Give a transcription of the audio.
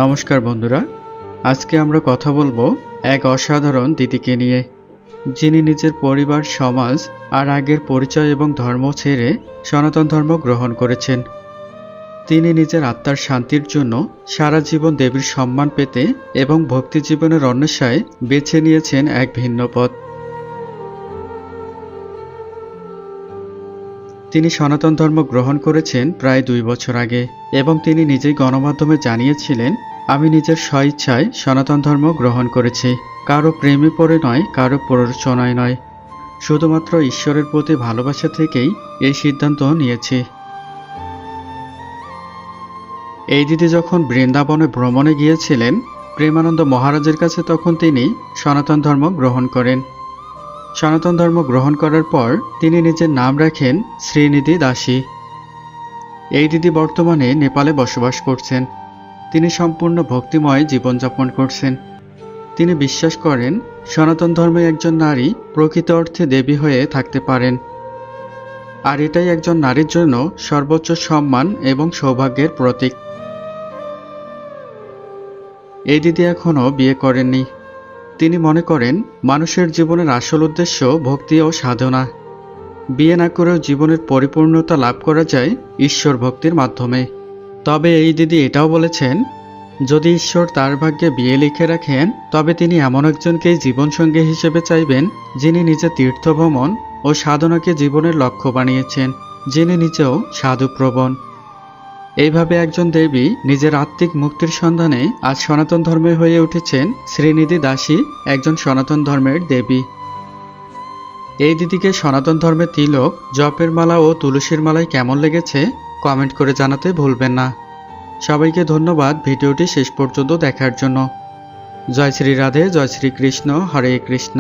নমস্কার বন্ধুরা, আজকে আমরা কথা বলবো এক অসাধারণ দিদিকে নিয়ে, যিনি নিজের পরিবার, সমাজ আর আগের পরিচয় এবং ধর্ম ছেড়ে সনাতন ধর্ম গ্রহণ করেছেন। তিনি নিজের আত্মার শান্তির জন্য সারা জীবন দেবীর সম্মান পেতে এবং ভক্তি জীবনের অন্বেষায় বেছে নিয়েছেন এক ভিন্ন পথ। তিনি সনাতন ধর্ম গ্রহণ করেছেন প্রায় 2 বছর আগে এবং তিনি নিজেই গণমাধ্যমে জানিয়েছিলেন, আমি নিজের স্বইচ্ছায় সনাতন ধর্ম গ্রহণ করেছি, কারো প্রেমে পড়ে নয়, কারো প্ররোচনায় নয়, শুধুমাত্র ঈশ্বরের প্রতি ভালোবাসা থেকেই এই সিদ্ধান্ত নিয়েছি। এই দিদি যখন বৃন্দাবনে ভ্রমণে গিয়েছিলেন প্রেমানন্দ মহারাজের কাছে, তখন তিনি সনাতন ধর্ম গ্রহণ করেন। সনাতন ধর্ম গ্রহণ করার পর তিনি নিজের নাম রাখেন শ্রীনিধি দাসী। এই দিদি বর্তমানে নেপালে বসবাস করছেন। তিনি সম্পূর্ণ ভক্তিময় জীবনযাপন করছেন। তিনি বিশ্বাস করেন সনাতন ধর্মে একজন নারী প্রকৃত অর্থে দেবী হয়ে থাকতে পারেন, আর এটাই একজন নারীর জন্য সর্বোচ্চ সম্মান এবং সৌভাগ্যের প্রতীক। এই দিদি এখনও বিয়ে করেননি। তিনি মনে করেন মানুষের জীবনের আসল উদ্দেশ্য ভক্তি ও সাধনা। বিয়ে না করেও জীবনের পরিপূর্ণতা লাভ করা যায় ঈশ্বর ভক্তির মাধ্যমে। তবে এই দিদি এটাও বলেছেন, যদি ঈশ্বর তার ভাগ্যে বিয়ে লিখে রাখেন, তবে তিনি এমন একজনকেই জীবনসঙ্গী হিসেবে চাইবেন যিনি নিজে তীর্থভ্রমণ ও সাধনাকে জীবনের লক্ষ্য বানিয়েছেন, যিনি নিজেও সাধুপ্রবণ। এইভাবে একজন দেবী নিজের আত্মিক মুক্তির সন্ধানে আজ সনাতন ধর্মে হয়ে উঠেছেন শ্রীনিধি দাসী, একজন সনাতন ধর্মের দেবী। এই দিদিকে সনাতন ধর্মের তিলক, জপের মালা ও তুলসীর মালায় কেমন লেগেছে কমেন্ট করে জানাতে ভুলবেন না। সবাইকে ধন্যবাদ ভিডিওটি শেষ পর্যন্ত দেখার জন্য। জয় শ্রী রাধে, জয় শ্রী কৃষ্ণ, হরে কৃষ্ণ।